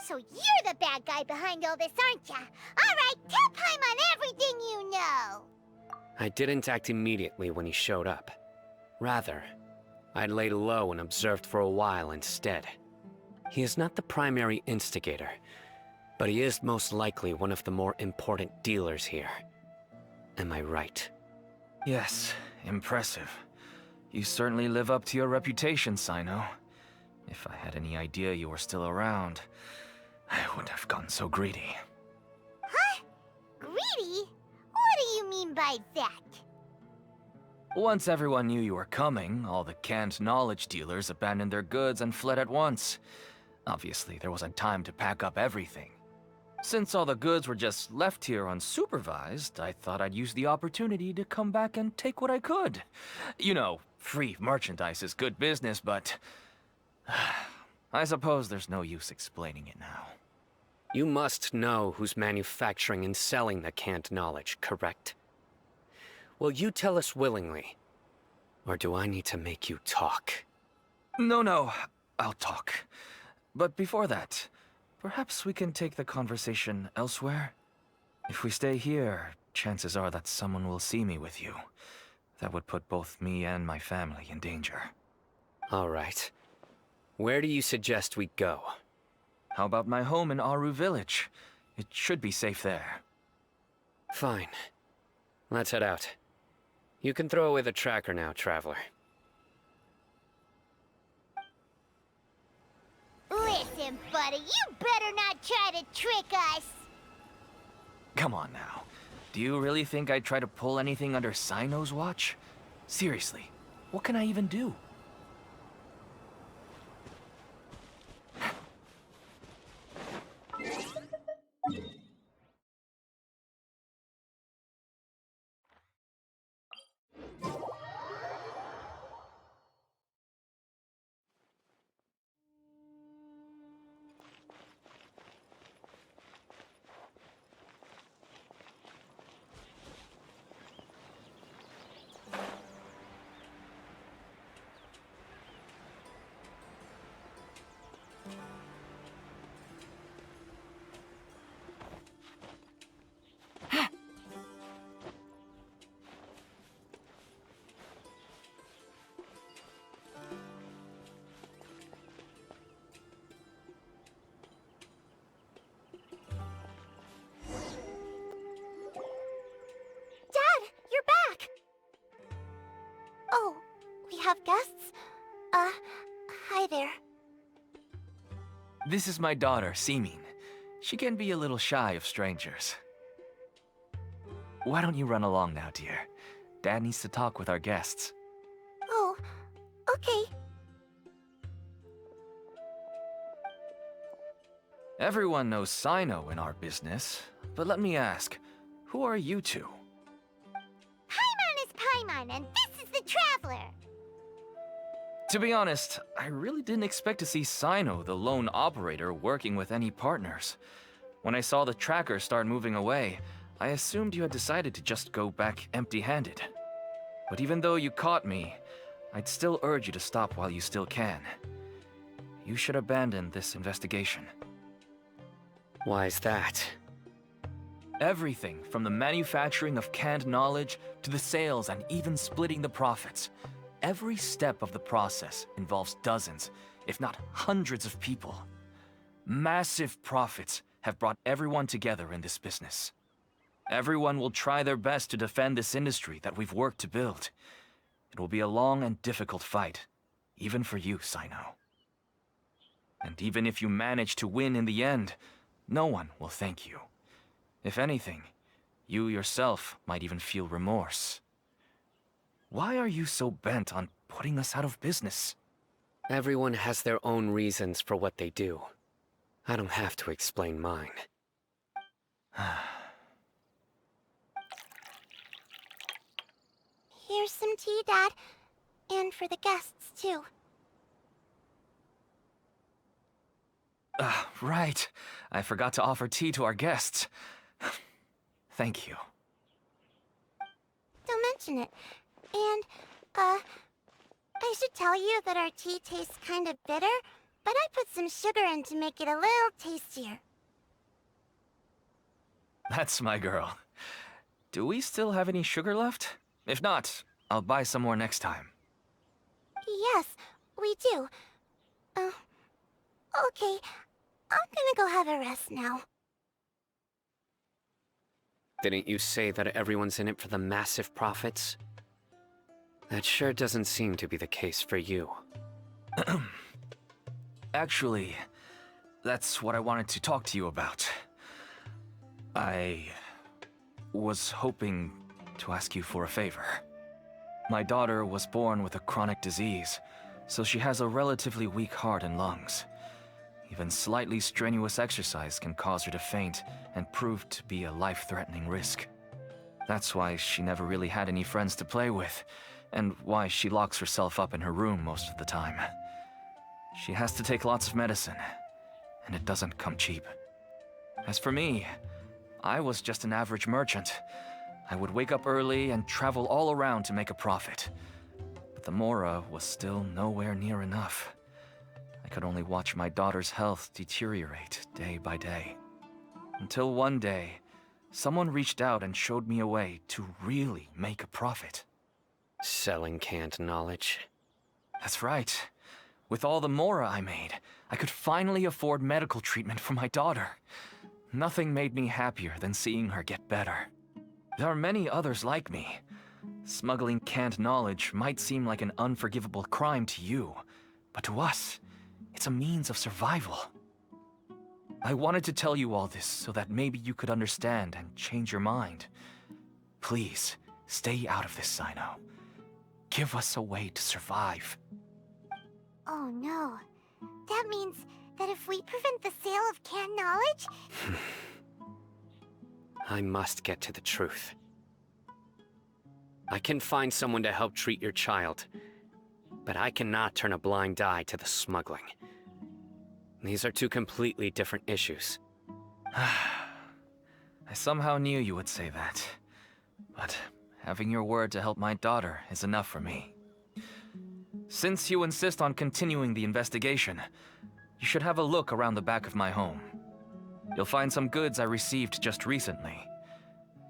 So you're the bad guy behind all this, aren't ya? Alright, tell Paimon everything you know! I didn't act immediately when he showed up. Rather, I'd laid low and observed for a while instead. He is not the primary instigator, but he is most likely one of the more important dealers here. Am I right? Yes, impressive. You certainly live up to your reputation, Cyno. If I had any idea you were still around, I wouldn't have gotten so greedy. Huh? Greedy? What do you mean by that? Once everyone knew you were coming, all the canned knowledge dealers abandoned their goods and fled at once. Obviously, there wasn't time to pack up everything. Since all the goods were just left here unsupervised, I thought I'd use the opportunity to come back and take what I could. You know, free merchandise is good business, but I suppose there's no use explaining it now. You must know who's manufacturing and selling the canned knowledge, correct? Will you tell us willingly? Or do I need to make you talk? No, I'll talk. But before that, perhaps we can take the conversation elsewhere? If we stay here, chances are that someone will see me with you. That would put both me and my family in danger. All right. Where do you suggest we go? How about my home in Aru Village? It should be safe there. Fine. Let's head out. You can throw away the tracker now, Traveler. Listen, buddy, you better not try to trick us! Come on now. Do you really think I'd try to pull anything under Cyno's watch? Seriously, what can I even do? Dad, you're back! Oh, we have guests? Hi there. This is my daughter, Simin. She can be a little shy of strangers. Why don't you run along now, dear? Dad needs to talk with our guests. Oh, okay. Everyone knows Cyno in our business, but let me ask, who are you two? Paimon is Paimon, and this is the Traveler! To be honest, I really didn't expect to see Cyno, the lone operator, working with any partners. When I saw the tracker start moving away, I assumed you had decided to just go back empty-handed. But even though you caught me, I'd still urge you to stop while you still can. You should abandon this investigation. Why is that? Everything from the manufacturing of canned knowledge to the sales and even splitting the profits. Every step of the process involves dozens, if not hundreds of people. Massive profits have brought everyone together in this business. Everyone will try their best to defend this industry that we've worked to build. It will be a long and difficult fight, even for you, Cyno. And even if you manage to win in the end, no one will thank you. If anything, you yourself might even feel remorse. Why are you so bent on putting us out of business? Everyone has their own reasons for what they do. I don't have to explain mine. Here's some tea, Dad. And for the guests, too. Right. I forgot to offer tea to our guests. Thank you. Don't mention it. And, I should tell you that our tea tastes kind of bitter, but I put some sugar in to make it a little tastier. That's my girl. Do we still have any sugar left? If not, I'll buy some more next time. Yes, we do. Okay. I'm gonna go have a rest now. Didn't you say that everyone's in it for the massive profits? That sure doesn't seem to be the case for you. Actually, that's what I wanted to talk to you about. I was hoping to ask you for a favor. My daughter was born with a chronic disease, so she has a relatively weak heart and lungs. Even slightly strenuous exercise can cause her to faint and prove to be a life-threatening risk. That's why she never really had any friends to play with, and why she locks herself up in her room most of the time. She has to take lots of medicine, and it doesn't come cheap. As for me, I was just an average merchant. I would wake up early and travel all around to make a profit. But the Mora was still nowhere near enough. I could only watch my daughter's health deteriorate day by day. Until one day, someone reached out and showed me a way to really make a profit. Selling canned knowledge. That's right. With all the Mora I made, I could finally afford medical treatment for my daughter. Nothing made me happier than seeing her get better. There are many others like me. Smuggling canned knowledge might seem like an unforgivable crime to you, but to us, it's a means of survival. I wanted to tell you all this so that maybe you could understand and change your mind. Please, stay out of this, Cyno. Give us a way to survive. Oh no. That means that if we prevent the sale of canned knowledge... I must get to the truth. I can find someone to help treat your child, but I cannot turn a blind eye to the smuggling. These are two completely different issues. I somehow knew you would say that. But having your word to help my daughter is enough for me. Since you insist on continuing the investigation, you should have a look around the back of my home. You'll find some goods I received just recently.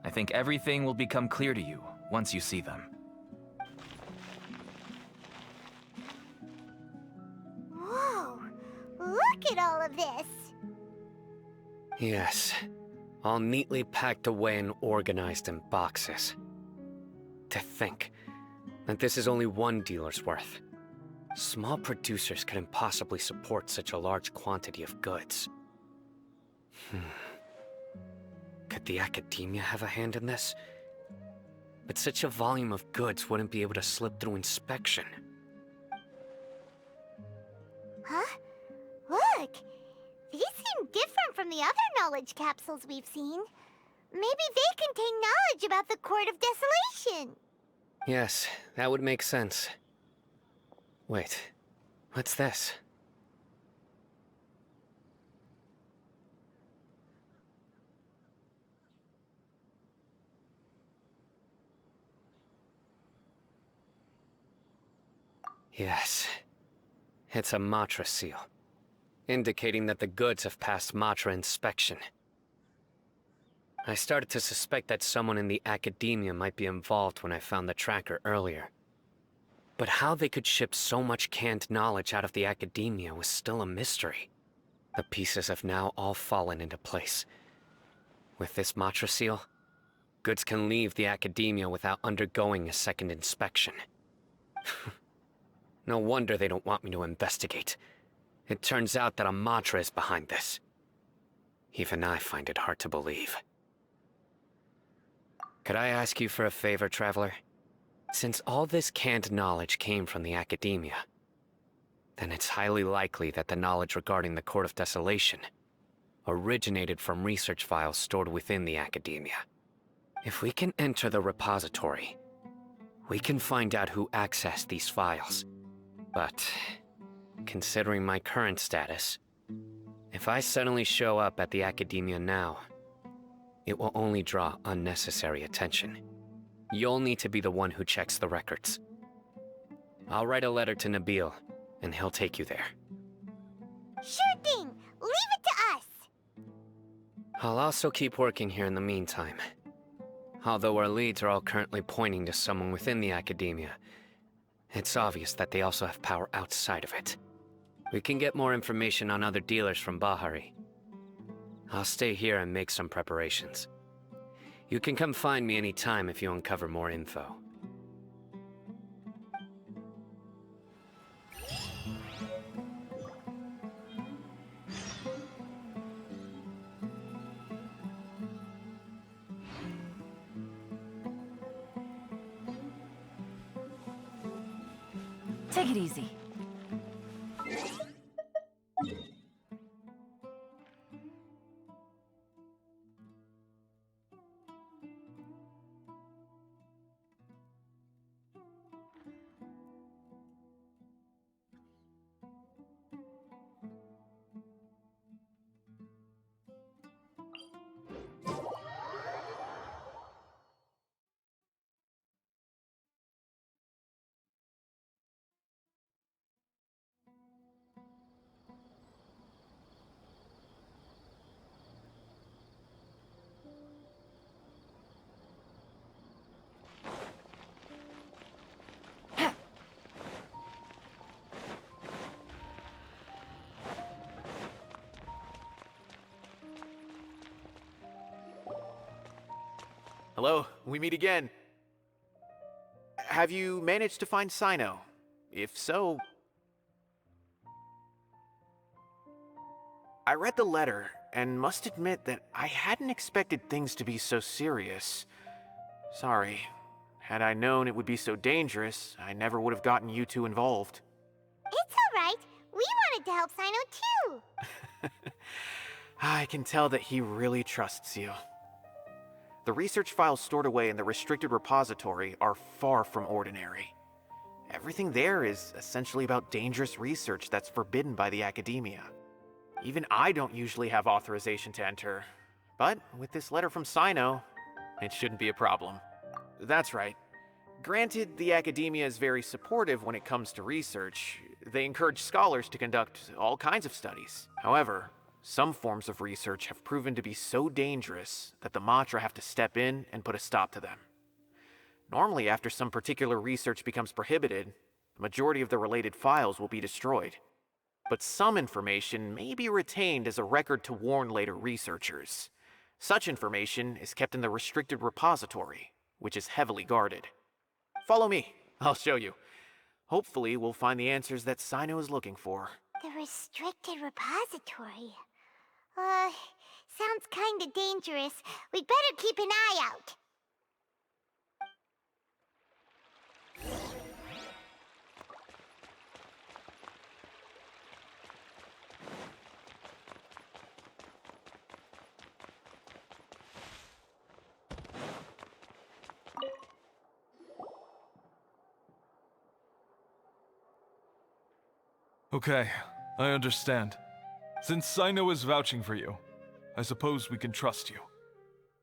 I think everything will become clear to you once you see them. Whoa! Look at all of this! Yes, all neatly packed away and organized in boxes. To think that this is only one dealer's worth. Small producers couldn't possibly support such a large quantity of goods. Could the academia have a hand in this? But such a volume of goods wouldn't be able to slip through inspection. Huh? Look! These seem different from the other knowledge capsules we've seen. Maybe they contain knowledge about the Court of Desolation. Yes, that would make sense. Wait, what's this? Yes, it's a Matra seal, indicating that the goods have passed Matra inspection. I started to suspect that someone in the academia might be involved when I found the tracker earlier. But how they could ship so much canned knowledge out of the academia was still a mystery. The pieces have now all fallen into place. With this Matra seal, goods can leave the academia without undergoing a second inspection. No wonder they don't want me to investigate. It turns out that a Matra is behind this. Even I find it hard to believe. Could I ask you for a favor, Traveler? Since all this canned knowledge came from the academia, then it's highly likely that the knowledge regarding the Court of Desolation originated from research files stored within the academia. If we can enter the repository, we can find out who accessed these files. But, considering my current status, if I suddenly show up at the academia now, it will only draw unnecessary attention. You'll need to be the one who checks the records. I'll write a letter to Nabil, and he'll take you there. I'll also keep working here in the meantime. Although our leads are all currently pointing to someone within the academia, it's obvious that they also have power outside of it. We can get more information on other dealers from Bahari. I'll stay here and make some preparations. You can come find me anytime if you uncover more info. Take it easy. Hello, we meet again. Have you managed to find Cyno? If so... I read the letter, and must admit that I hadn't expected things to be so serious. Sorry. Had I known it would be so dangerous, I never would have gotten you two involved. It's alright. We wanted to help Cyno too. I can tell that he really trusts you. The research files stored away in the restricted repository are far from ordinary. Everything there is essentially about dangerous research that's forbidden by the academia. Even I don't usually have authorization to enter, but with this letter from Cyno, it shouldn't be a problem. That's right. Granted, the academia is very supportive when it comes to research. They encourage scholars to conduct all kinds of studies. However, some forms of research have proven to be so dangerous that the Matra have to step in and put a stop to them. Normally, after some particular research becomes prohibited, the majority of the related files will be destroyed. But some information may be retained as a record to warn later researchers. Such information is kept in the restricted repository, which is heavily guarded. Follow me, I'll show you. Hopefully, we'll find the answers that Cyno is looking for. The restricted repository. Sounds kinda dangerous. We'd better keep an eye out. Okay, I understand. Since Cyno is vouching for you, I suppose we can trust you.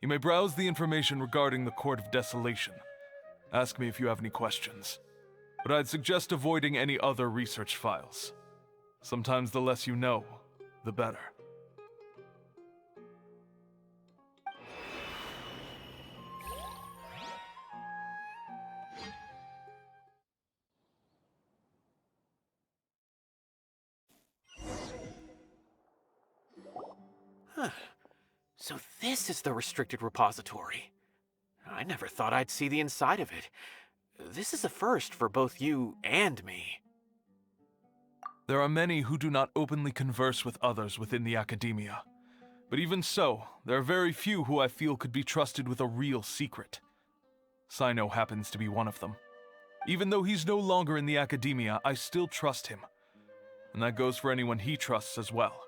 You may browse the information regarding the Court of Desolation. Ask me if you have any questions. But I'd suggest avoiding any other research files. Sometimes the less you know, the better. So this is the restricted repository. I never thought I'd see the inside of it. This is a first for both you and me. There are many who do not openly converse with others within the academia. But even so, there are very few who I feel could be trusted with a real secret. Cyno happens to be one of them. Even though he's no longer in the academia, I still trust him. And that goes for anyone he trusts as well.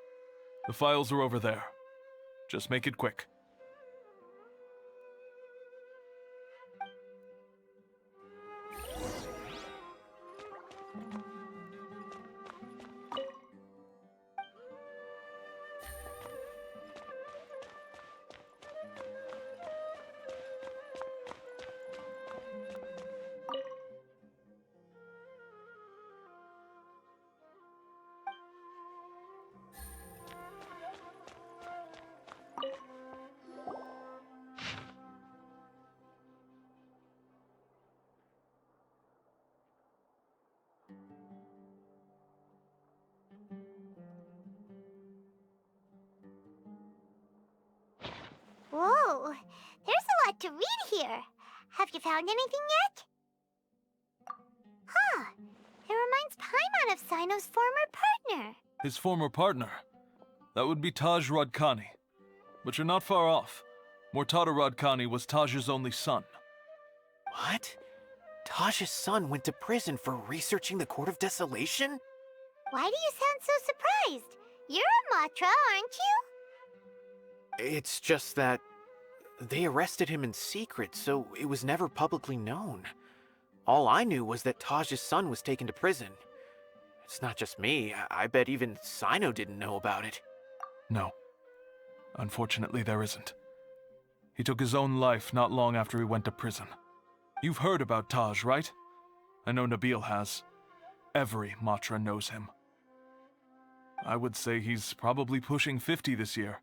The files are over there. Just make it quick. Have you found anything yet? Huh. It reminds Paimon of Cyno's former partner. His former partner? That would be Taj Radkani. But you're not far off. Mortada Radkani was Taj's only son. What? Taj's son went to prison for researching the Court of Desolation? Why do you sound so surprised? You're a Matra, aren't you? It's just that they arrested him in secret, so it was never publicly known. All I knew was that Taj's son was taken to prison. It's not just me. I bet even Cyno didn't know about it. No. Unfortunately, there isn't. He took his own life not long after he went to prison. You've heard about Taj, right? I know Nabil has. Every Matra knows him. I would say he's probably pushing 50 this year,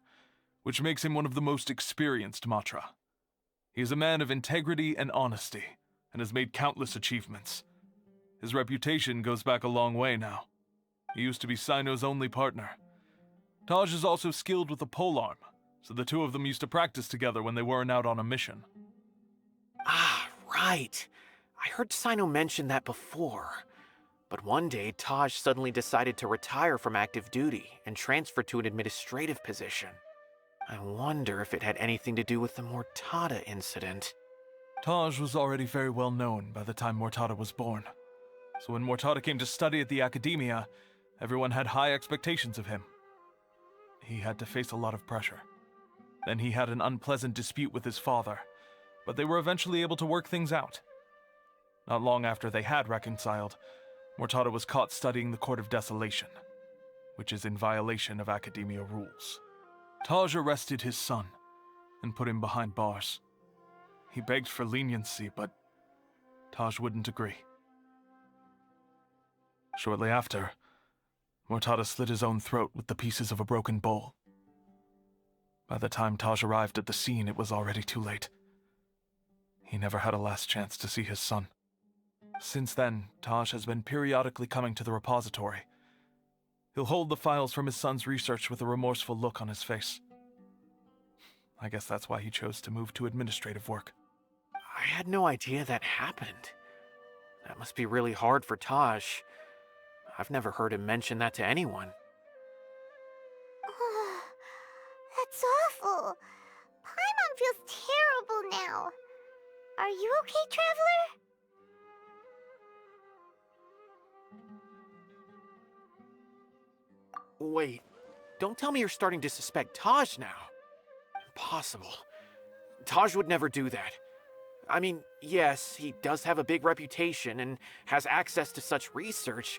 which makes him one of the most experienced Matra. He is a man of integrity and honesty, and has made countless achievements. His reputation goes back a long way now. He used to be Cyno's only partner. Taj is also skilled with the polearm, so the two of them used to practice together when they weren't out on a mission. Ah, right. I heard Cyno mention that before. But one day, Taj suddenly decided to retire from active duty and transfer to an administrative position. I wonder if it had anything to do with the Mortada incident. Taj was already very well known by the time Mortada was born. So when Mortada came to study at the Academia, everyone had high expectations of him. He had to face a lot of pressure. Then he had an unpleasant dispute with his father, but they were eventually able to work things out. Not long after they had reconciled, Mortada was caught studying the Court of Desolation, which is in violation of Academia rules. Taj arrested his son and put him behind bars. He begged for leniency, but Taj wouldn't agree. Shortly after, Mortada slit his own throat with the pieces of a broken bowl. By the time Taj arrived at the scene, it was already too late. He never had a last chance to see his son. Since then, Taj has been periodically coming to the repository. He'll hold the files from his son's research with a remorseful look on his face. I guess that's why he chose to move to administrative work. I had no idea that happened. That must be really hard for Taj. I've never heard him mention that to anyone. That's awful. Paimon feels terrible now. Are you okay, Traveler? Wait, don't tell me you're starting to suspect Taj now. Impossible. Taj would never do that. I mean, yes, he does have a big reputation and has access to such research,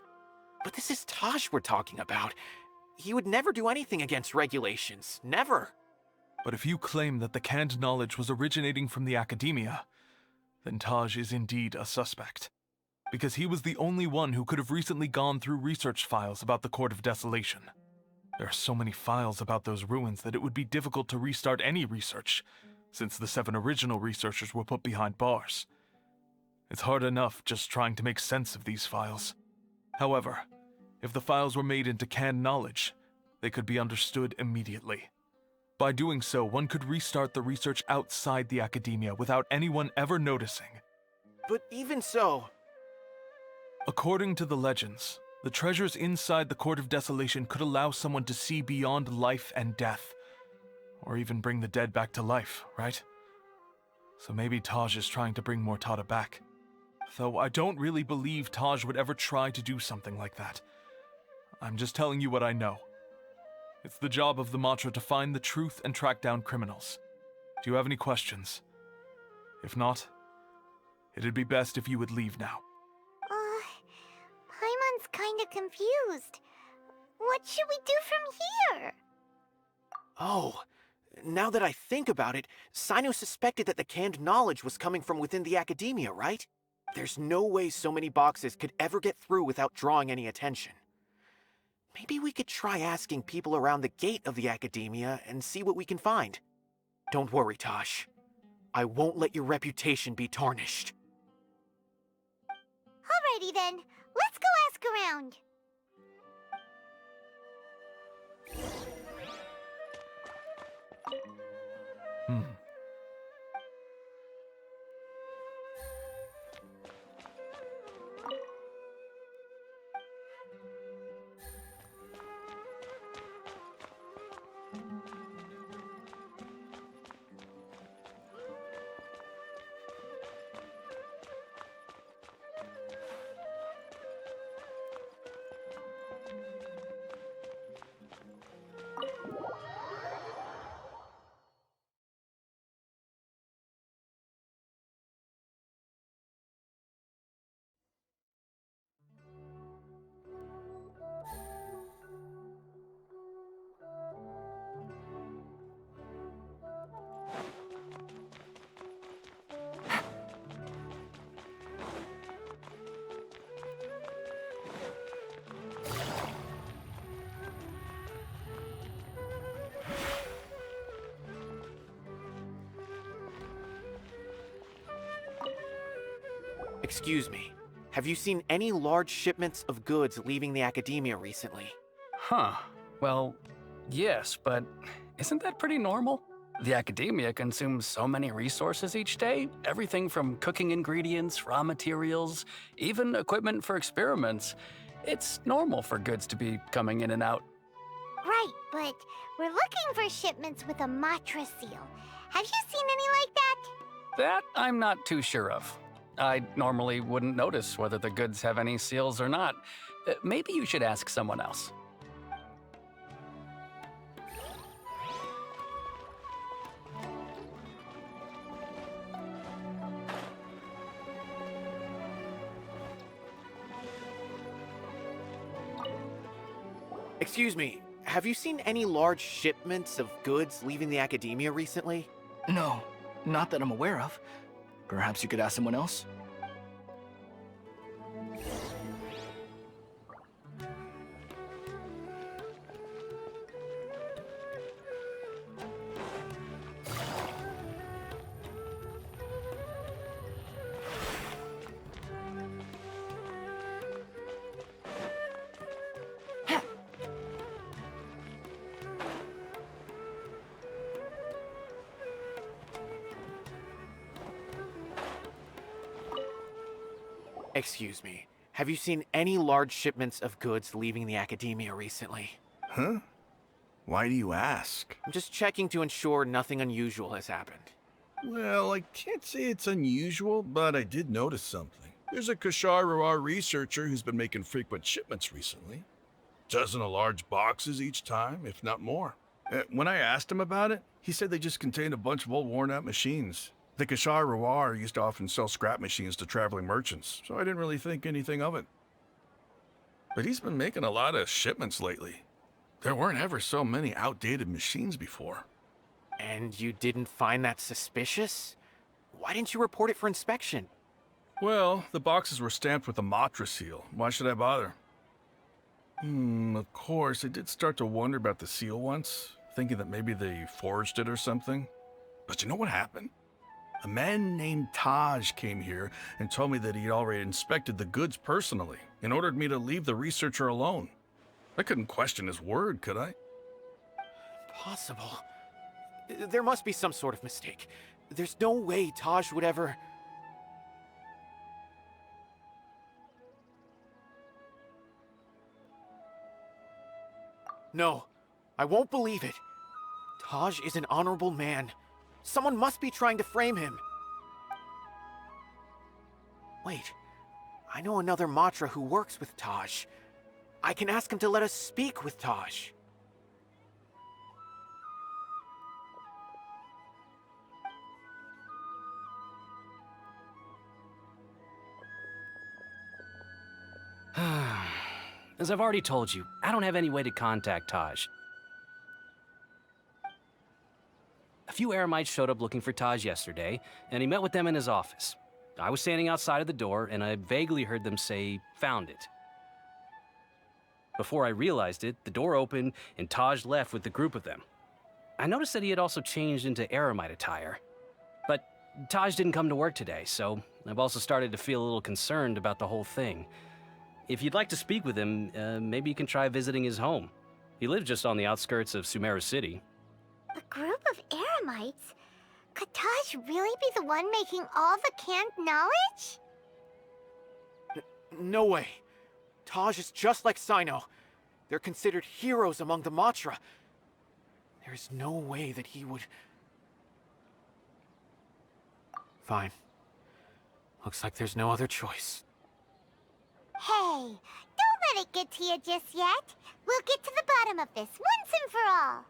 but this is Taj we're talking about. He would never do anything against regulations. Never. But if you claim that the canned knowledge was originating from the Academia, then Taj is indeed a suspect. Because he was the only one who could have recently gone through research files about the Court of Desolation. There are so many files about those ruins that it would be difficult to restart any research, since the 7 original researchers were put behind bars. It's hard enough just trying to make sense of these files. However, if the files were made into canned knowledge, they could be understood immediately. By doing so, one could restart the research outside the Academia without anyone ever noticing. But even so... According to the legends, the treasures inside the Court of Desolation could allow someone to see beyond life and death, or even bring the dead back to life, right? So maybe Taj is trying to bring Mortada back. Though I don't really believe Taj would ever try to do something like that. I'm just telling you what I know. It's the job of the Matra to find the truth and track down criminals. Do you have any questions? If not, it'd be best if you would leave now. Paimon's kinda confused. What should we do from here? Oh, now that I think about it, Cyno suspected that the canned knowledge was coming from within the Academia, right? There's no way so many boxes could ever get through without drawing any attention. Maybe we could try asking people around the gate of the Academia and see what we can find. Don't worry, Taj. I won't let your reputation be tarnished. Alrighty then, let's go ask around. Excuse me. Have you seen any large shipments of goods leaving the academia recently? Huh. Well, yes, but isn't that pretty normal? The academia consumes so many resources each day, everything from cooking ingredients, raw materials, even equipment for experiments. It's normal for goods to be coming in and out. Right, but we're looking for shipments with a Matra seal. Have you seen any like that? That I'm not too sure of. I normally wouldn't notice whether the goods have any seals or not. Maybe you should ask someone else. Excuse me. Have you seen any large shipments of goods leaving the academia recently? No, not that I'm aware of. Perhaps you could ask someone else? Excuse me. Have you seen any large shipments of goods leaving the academia recently? Huh? Why do you ask? I'm just checking to ensure nothing unusual has happened. Well, I can't say it's unusual, but I did notice something. There's a Kashar researcher who's been making frequent shipments recently. Dozen of large boxes each time, if not more. When I asked him about it, he said they just contained a bunch of old worn-out machines. The Kashar used to often sell scrap machines to traveling merchants, so I didn't really think anything of it. But he's been making a lot of shipments lately. There weren't ever so many outdated machines before. And you didn't find that suspicious? Why didn't you report it for inspection? Well, the boxes were stamped with a Matra seal. Why should I bother? Of course, I did start to wonder about the seal once, thinking that maybe they forged it or something. But you know what happened? A man named Taj came here and told me that he'd already inspected the goods personally and ordered me to leave the researcher alone. I couldn't question his word, could I? Possible. There must be some sort of mistake. There's no way Taj would ever... No, I won't believe it. Taj is an honorable man. Someone must be trying to frame him. Wait, I know another Matra who works with Taj. I can ask him to let us speak with Taj. As I've already told you, I don't have any way to contact Taj. A few Eremites showed up looking for Taj yesterday, and he met with them in his office. I was standing outside of the door, and I vaguely heard them say, "Found it." Before I realized it, the door opened, and Taj left with the group of them. I noticed that he had also changed into Eremite attire. But Taj didn't come to work today, so I've also started to feel a little concerned about the whole thing. If you'd like to speak with him, maybe you can try visiting his home. He lives just on the outskirts of Sumeru City. A group of Eremites? Could Taj really be the one making all the canned knowledge? No way. Taj is just like Cyno. They're considered heroes among the Matra. There is no way that he would... Fine. Looks like there's no other choice. Hey, don't let it get to you just yet. We'll get to the bottom of this once and for all.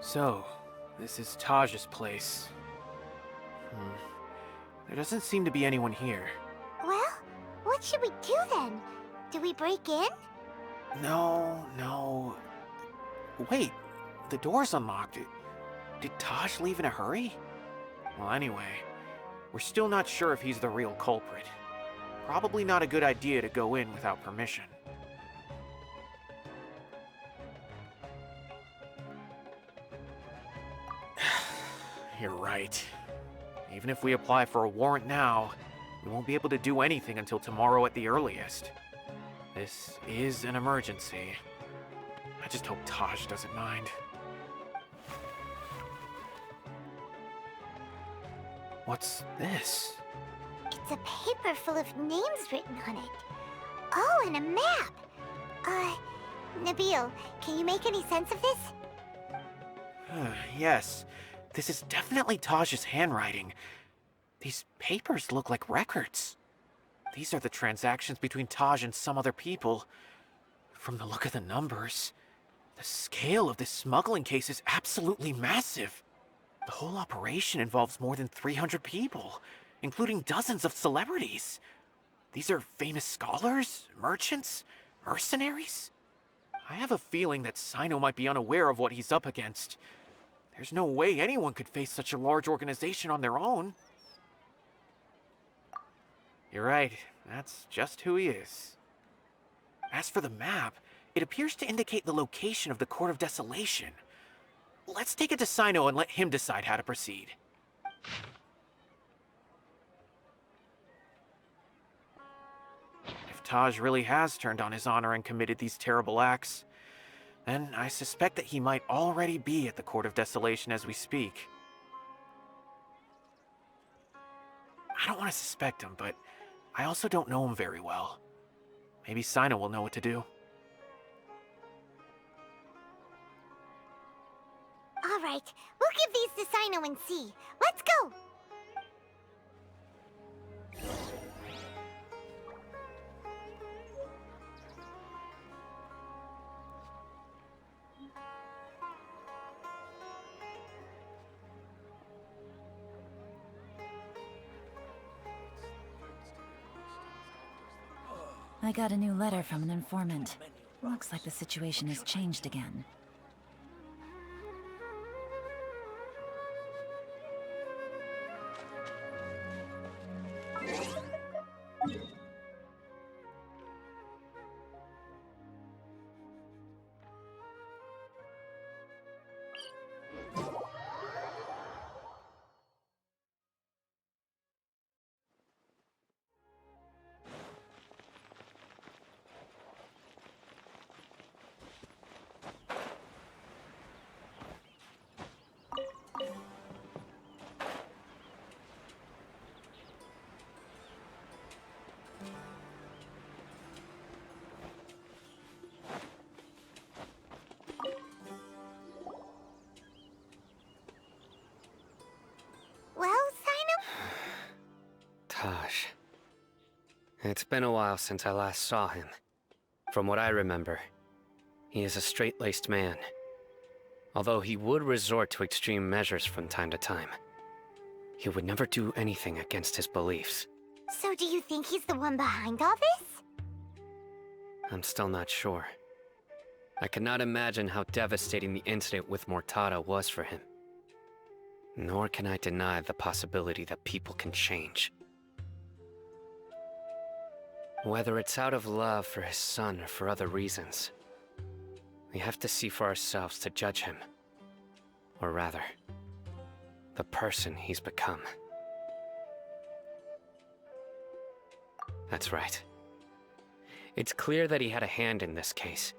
So, this is Taj's place. There doesn't seem to be anyone here. Well, what should we do then? Do we break in? No. Wait, the door's unlocked. Did Taj leave in a hurry? Well, anyway, we're still not sure if he's the real culprit. Probably not a good idea to go in without permission. You're right. Even if we apply for a warrant now, we won't be able to do anything until tomorrow at the earliest. This is an emergency. I just hope Taj doesn't mind. What's this? It's a paper full of names written on it. Oh, and a map. Nabil, can you make any sense of this? Yes, this is definitely Taj's handwriting. These papers look like records. These are the transactions between Taj and some other people. From the look of the numbers, the scale of this smuggling case is absolutely massive. The whole operation involves more than 300 people, including dozens of celebrities. These are famous scholars, merchants, mercenaries. I have a feeling that Cyno might be unaware of what he's up against. There's no way anyone could face such a large organization on their own. You're right, that's just who he is. As for the map, it appears to indicate the location of the Court of Desolation. Let's take it to Cyno and let him decide how to proceed. If Taj really has turned on his honor and committed these terrible acts, then I suspect that he might already be at the Court of Desolation as we speak. I don't want to suspect him, but I also don't know him very well. Maybe Cyno will know what to do. All right, we'll give these to Cyno and see. Let's go! I got a new letter from an informant. Looks like the situation has changed again. Well, Cyno? Taj. It's been a while since I last saw him. From what I remember, he is a straight-laced man. Although he would resort to extreme measures from time to time, he would never do anything against his beliefs. So do you think he's the one behind all this? I'm still not sure. I cannot imagine how devastating the incident with Mortada was for him. Nor can I deny the possibility that people can change. Whether it's out of love for his son or for other reasons, we have to see for ourselves to judge him. Or rather, the person he's become. That's right. It's clear that he had a hand in this case,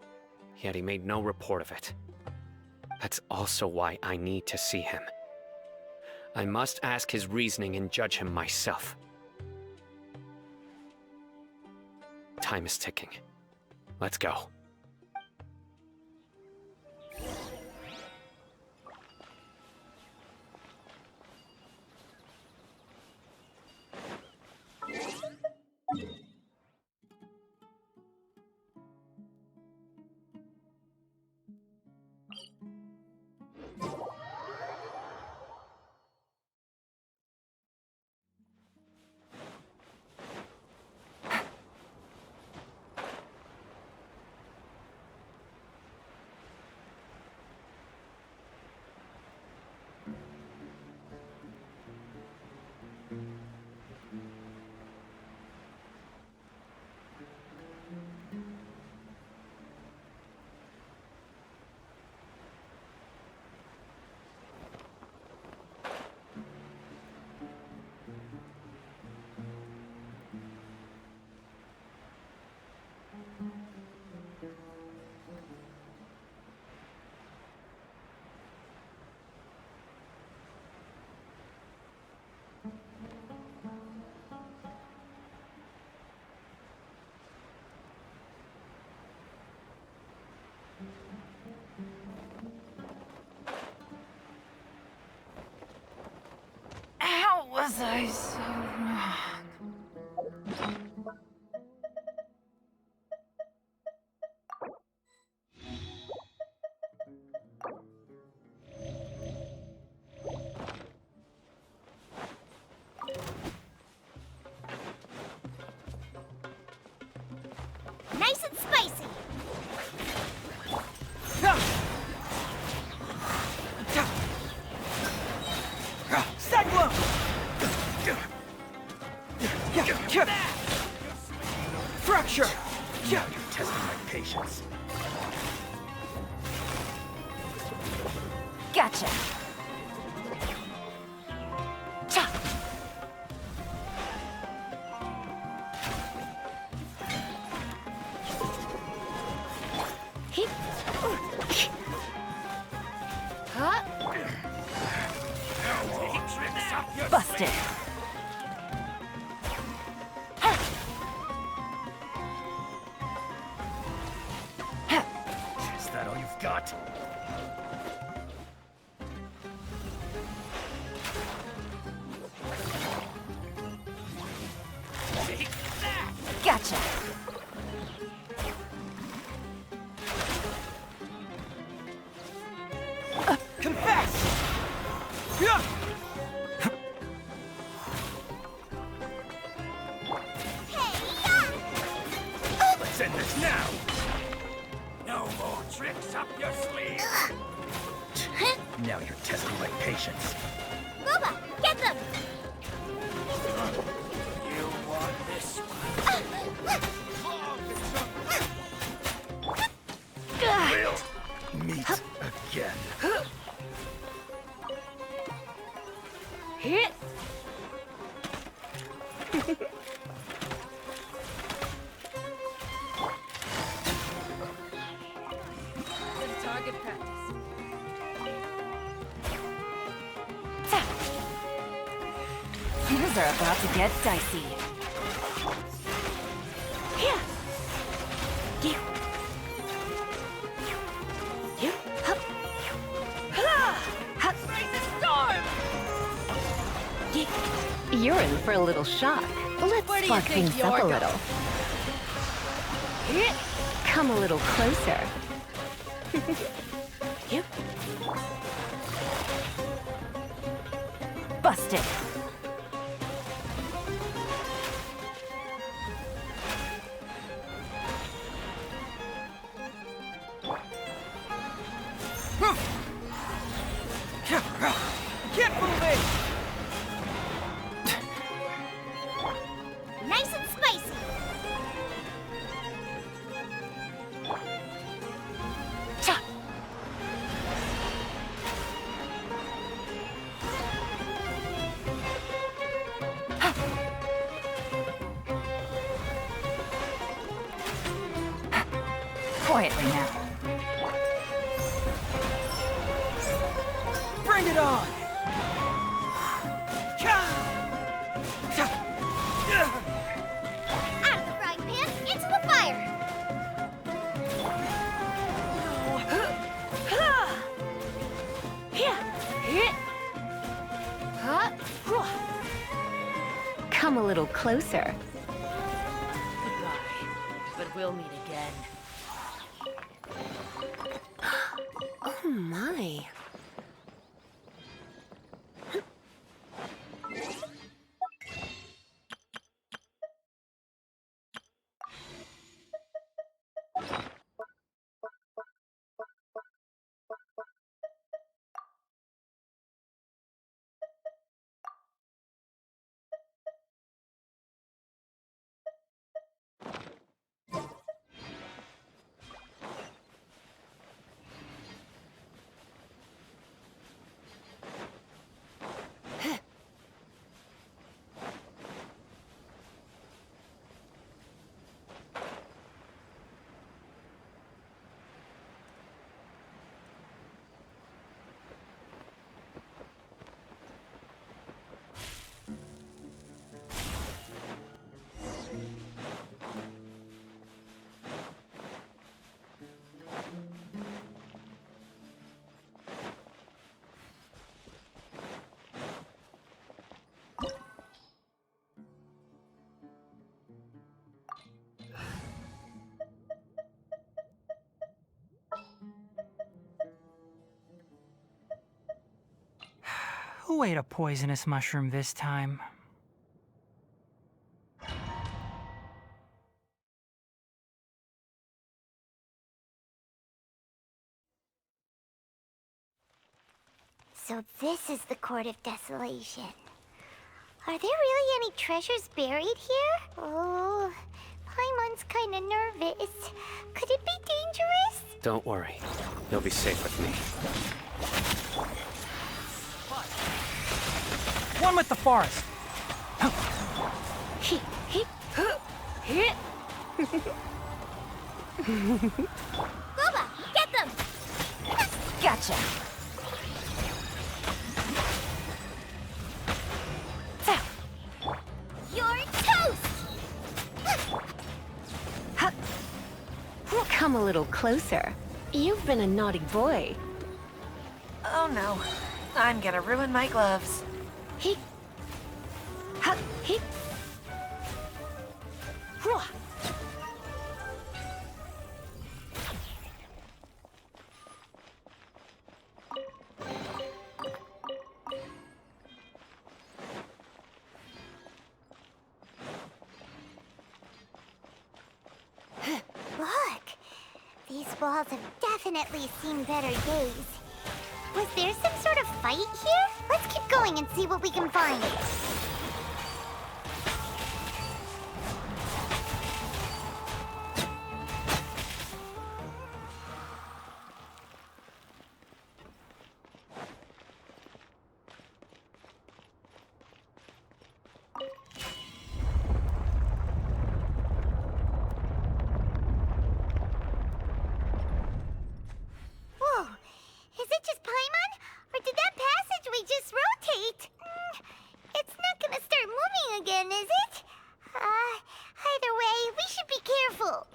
yet he made no report of it. That's also why I need to see him. I must ask his reasoning and judge him myself. Time is ticking. Let's go. How was I so wrong? Nice and spicy. Cyclone! Fracture! Now you're testing my patience. Gotcha. Cha. Heep. Huh? Busted. Is that all you've got? Gotcha. Confess! Yeah! Let's end this now! No more tricks up your sleeve! Now you're testing my patience. Booba, get them! You want this We'll meet again. Hit. Target practice. Things are about to get dicey. Here. You. You. Hup. Hup. You're in for a little shock. Let's Where do you spark think things up you're a going? little. Here. Come a little closer. You. Busted. Can't move it! Nice and spicy. Cha. Quietly now. Bring it on! Out of the frying pan, into the fire. Come a little closer. Goodbye. But we'll meet again. Oh my. Who ate a poisonous mushroom this time? So this is the Court of Desolation. Are there really any treasures buried here? Oh, Paimon's kinda nervous. Could it be dangerous? Don't worry. You'll be safe with me. One with the forest. Boba, get them! Gotcha. You're toast! Come a little closer. You've been a naughty boy. Oh no. I'm gonna ruin my gloves. He. Ha. He. Look! These walls have definitely seen better days. Was there some sort of fight here? Let's keep going and see what we can find. Whoa! Is it just Paimon? Or did that passageway just rotate? It's not gonna start moving again, is it? Either way, we should be careful.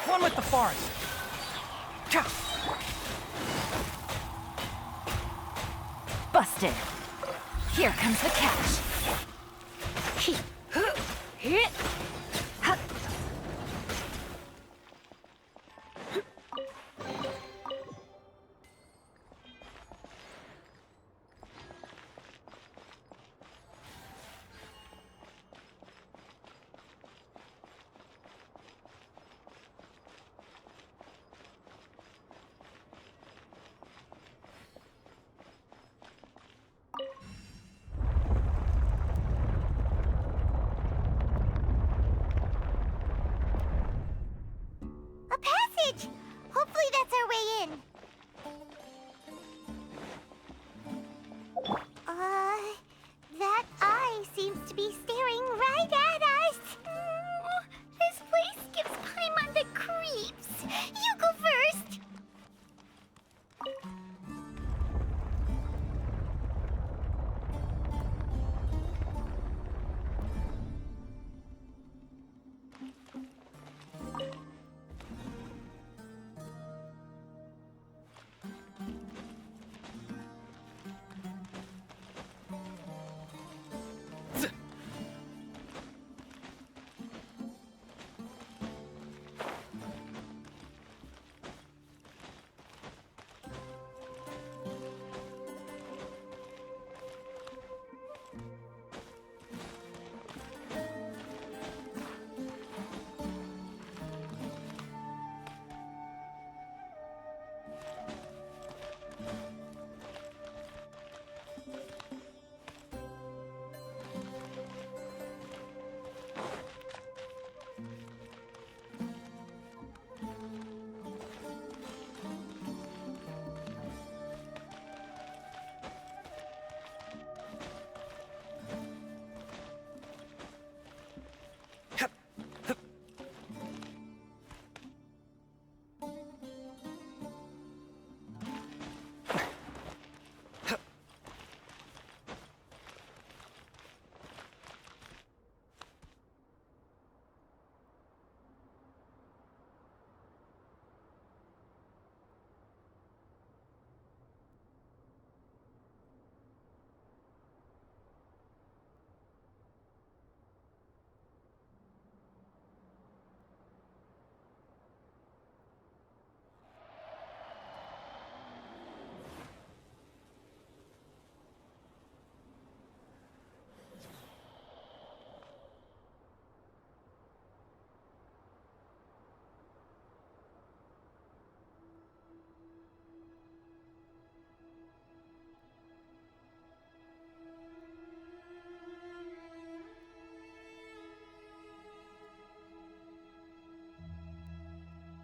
One with the forest. Busted. Here comes the catch.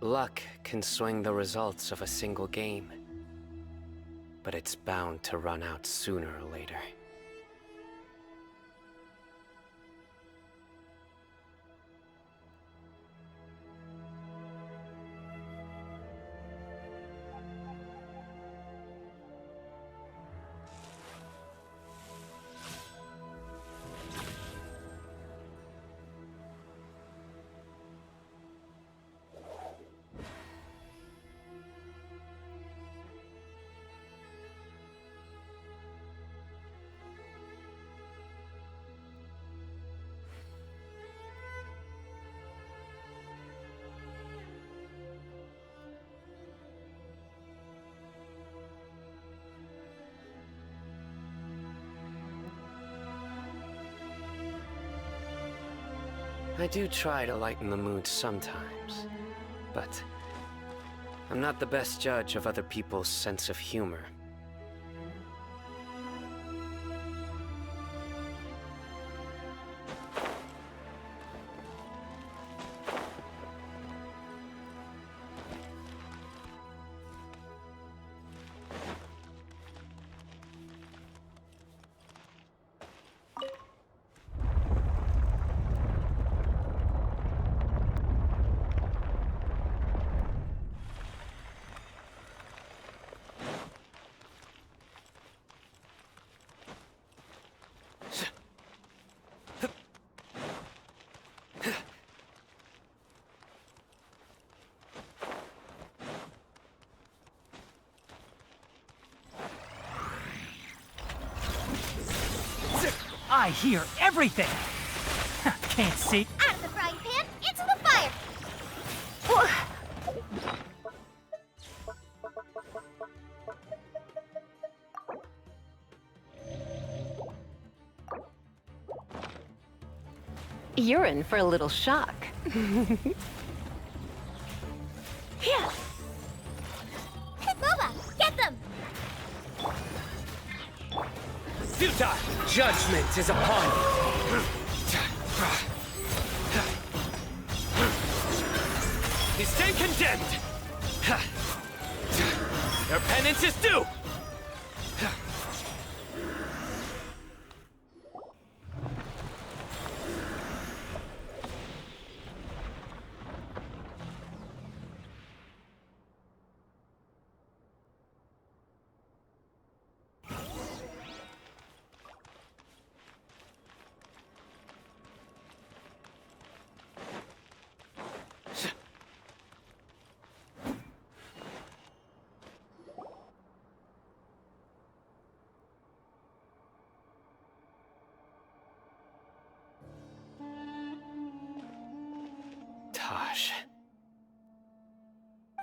Luck can swing the results of a single game, but it's bound to run out sooner or later. I do try to lighten the mood sometimes, but I'm not the best judge of other people's sense of humor. I hear everything! Can't see. Out of the frying pan, into the fire! You're in for a little shock. Yeah. Boba, get them! Futa! Judgment is upon you! You stand condemned! Your penance is due!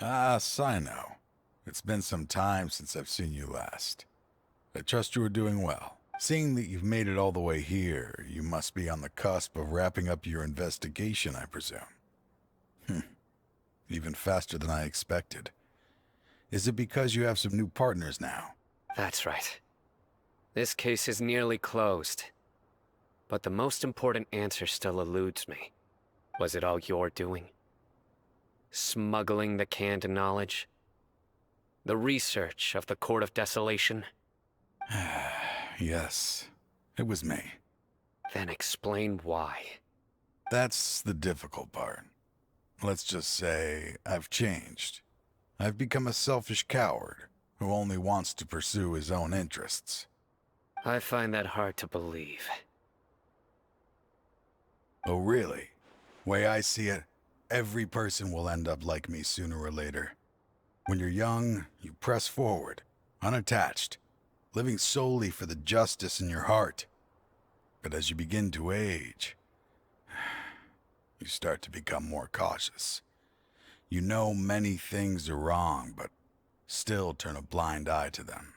Ah, Cyno. It's been some time since I've seen you last. I trust you are doing well. Seeing that you've made it all the way here, you must be on the cusp of wrapping up your investigation, I presume. Even faster than I expected. Is it because you have some new partners now? That's right. This case is nearly closed. But the most important answer still eludes me. Was it all your doing? Smuggling the canned knowledge? The research of the Court of Desolation? Yes, it was me. Then explain why. That's the difficult part. Let's just say I've changed. I've become a selfish coward who only wants to pursue his own interests. I find that hard to believe. Oh, really? Way I see it, every person will end up like me sooner or later. When you're young, you press forward, unattached, living solely for the justice in your heart. But as you begin to age, you start to become more cautious. You know many things are wrong, but still turn a blind eye to them.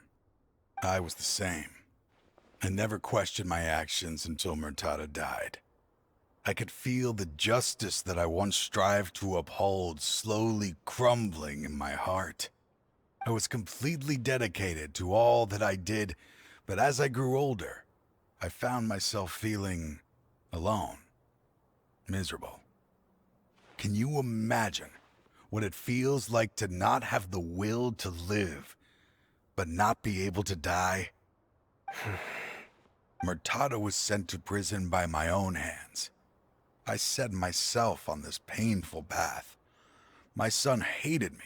I was the same. I never questioned my actions until Murtada died. I could feel the justice that I once strived to uphold slowly crumbling in my heart. I was completely dedicated to all that I did, but as I grew older, I found myself feeling alone, miserable. Can you imagine what it feels like to not have the will to live, but not be able to die? Murtada was sent to prison by my own hands. I set myself on this painful path. My son hated me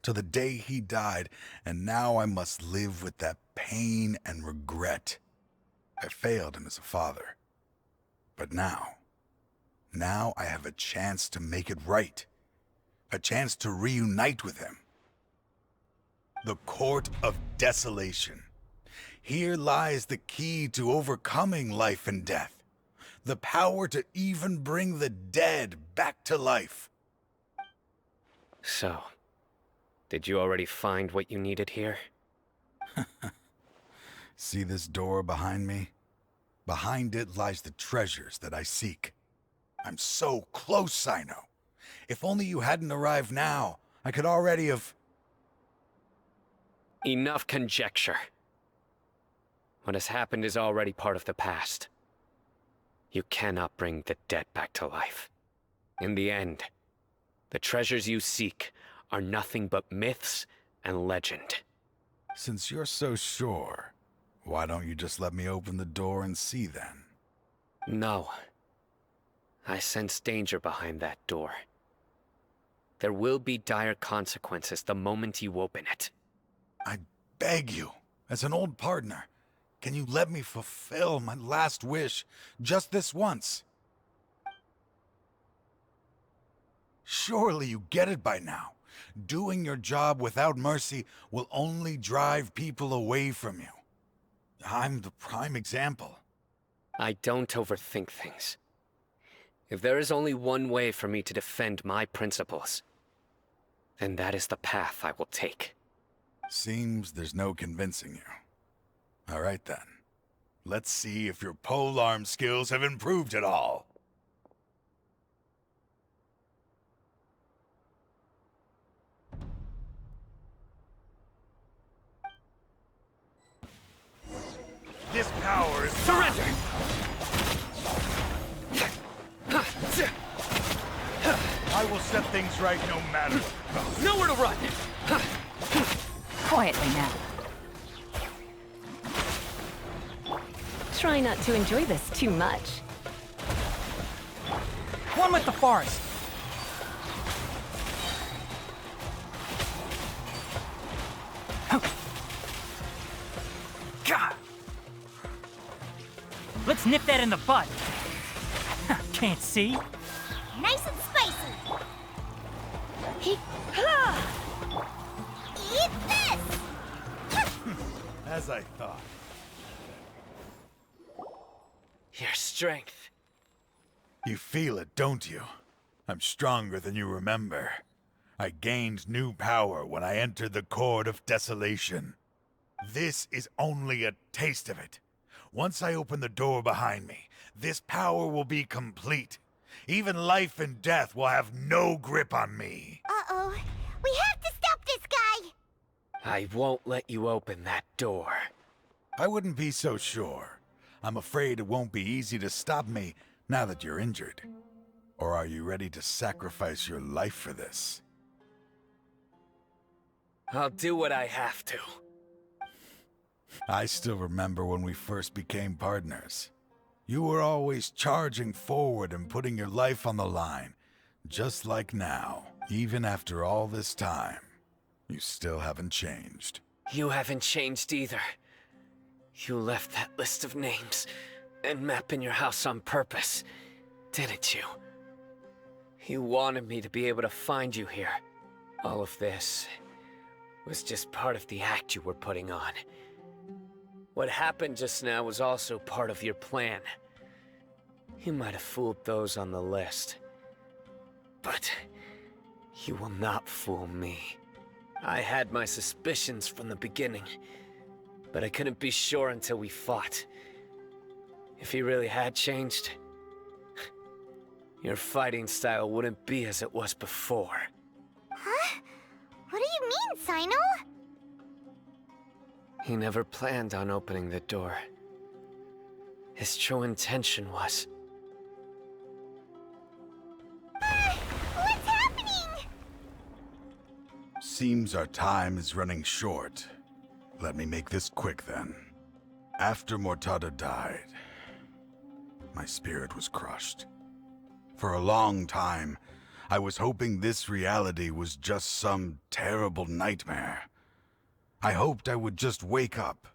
till the day he died, and now I must live with that pain and regret. I failed him as a father. But now I have a chance to make it right. A chance to reunite with him. The Court of Desolation. Here lies the key to overcoming life and death. The power to even bring the dead back to life. So, did you already find what you needed here? See this door behind me? Behind it lies the treasures that I seek. I'm so close, Cyno. If only you hadn't arrived now, I could already have... Enough conjecture. What has happened is already part of the past. You cannot bring the dead back to life. In the end, the treasures you seek are nothing but myths and legend. Since you're so sure, why don't you just let me open the door and see then? No. I sense danger behind that door. There will be dire consequences the moment you open it. I beg you, as an old partner, can you let me fulfill my last wish just this once? Surely you get it by now. Doing your job without mercy will only drive people away from you. I'm the prime example. I don't overthink things. If there is only one way for me to defend my principles, then that is the path I will take. Seems there's no convincing you. All right then. Let's see if your polearm skills have improved at all. This power is surrender! I will set things right no matter. Nowhere to run! Quietly now. Try not to enjoy this too much. One with the forest. God. Let's nip that in the bud. Can't see. Nice and spicy. Eat this! As I thought. Your strength. You feel it, don't you? I'm stronger than you remember. I gained new power when I entered the Court of Desolation. This is only a taste of it. Once I open the door behind me, this power will be complete. Even life and death will have no grip on me. Uh-oh. We have to stop this guy! I won't let you open that door. I wouldn't be so sure. I'm afraid it won't be easy to stop me now that you're injured. Or are you ready to sacrifice your life for this? I'll do what I have to. I still remember when we first became partners. You were always charging forward and putting your life on the line, just like now. Even after all this time, you still haven't changed. You haven't changed either. You left that list of names and map in your house on purpose, didn't you? You wanted me to be able to find you here. All of this was just part of the act you were putting on. What happened just now was also part of your plan. You might have fooled those on the list, but you will not fool me. I had my suspicions from the beginning, but I couldn't be sure until we fought. If he really had changed, your fighting style wouldn't be as it was before. Huh? What do you mean, Cyno? He never planned on opening the door. His true intention was... What's happening? seems our time is running short. Let me make this quick then. After Mortada died, my spirit was crushed. For a long time, I was hoping this reality was just some terrible nightmare. I hoped I would just wake up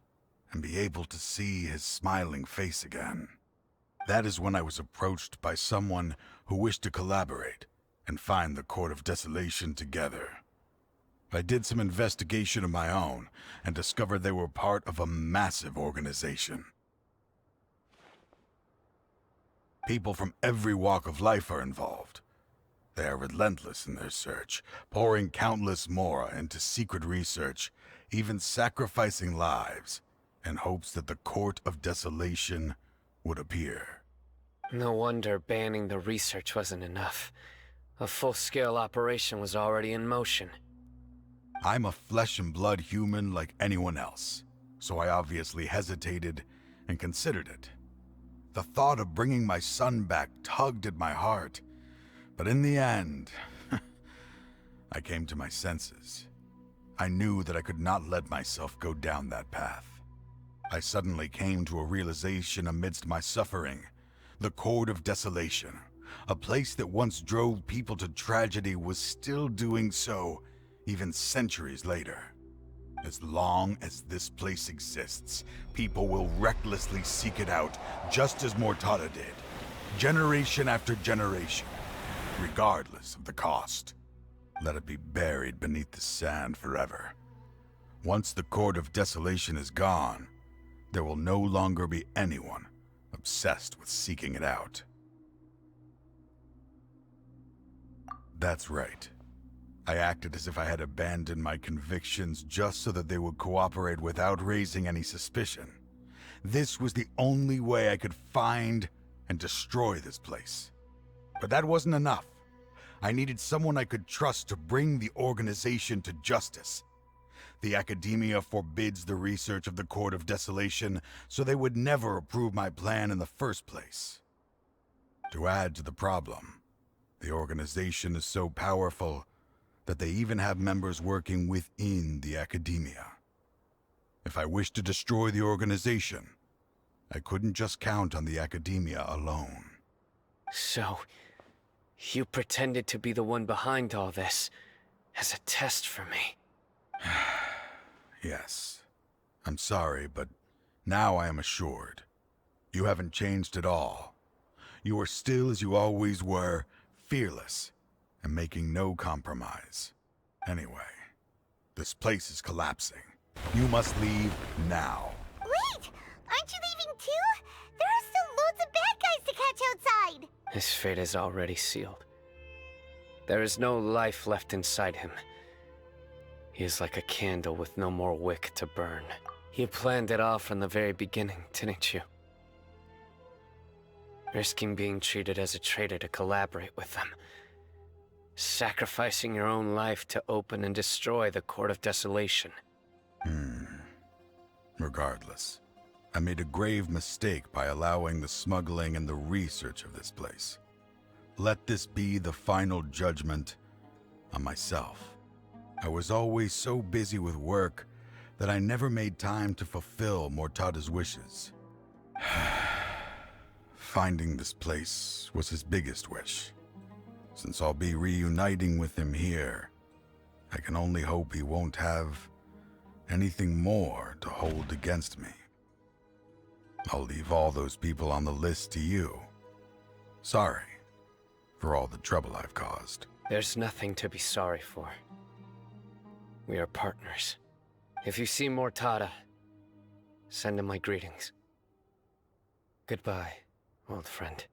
and be able to see his smiling face again. That is when I was approached by someone who wished to collaborate and find the Court of Desolation together. I did some investigation of my own and discovered they were part of a massive organization. People from every walk of life are involved. They are relentless in their search, pouring countless mora into secret research, even sacrificing lives, in hopes that the Court of Desolation would appear. No wonder banning the research wasn't enough. A full-scale operation was already in motion. I'm a flesh and blood human like anyone else, so I obviously hesitated and considered it. The thought of bringing my son back tugged at my heart, but in the end, I came to my senses. I knew that I could not let myself go down that path. I suddenly came to a realization amidst my suffering. The Court of Desolation, a place that once drove people to tragedy, was still doing so even centuries later. As long as this place exists, people will recklessly seek it out, just as Mortada did, generation after generation, regardless of the cost. Let it be buried beneath the sand forever. Once the Court of Desolation is gone, there will no longer be anyone obsessed with seeking it out. That's right. I acted as if I had abandoned my convictions just so that they would cooperate without raising any suspicion. This was the only way I could find and destroy this place. But that wasn't enough. I needed someone I could trust to bring the organization to justice. The Academia forbids the research of the Court of Desolation, so they would never approve my plan in the first place. To add to the problem, the organization is so powerful that they even have members working within the Academia. If I wished to destroy the organization, I couldn't just count on the Academia alone. So, you pretended to be the one behind all this, as a test for me. Yes. I'm sorry, but now I am assured. You haven't changed at all. You are still as you always were, fearless, and making no compromise. Anyway, this place is collapsing. You must leave now. Wait! Aren't you leaving too? There are still loads of bad guys to catch outside! His fate is already sealed. There is no life left inside him. He is like a candle with no more wick to burn. You planned it all from the very beginning, didn't you? Risking being treated as a traitor to collaborate with them. Sacrificing your own life to open and destroy the Court of Desolation. Regardless, I made a grave mistake by allowing the smuggling and the research of this place. Let this be the final judgment on myself. I was always so busy with work that I never made time to fulfill Mortada's wishes. Finding this place was his biggest wish. Since I'll be reuniting with him here, I can only hope he won't have anything more to hold against me. I'll leave all those people on the list to you. Sorry for all the trouble I've caused. There's nothing to be sorry for. We are partners. If you see Mortada, send him my greetings. Goodbye, old friend.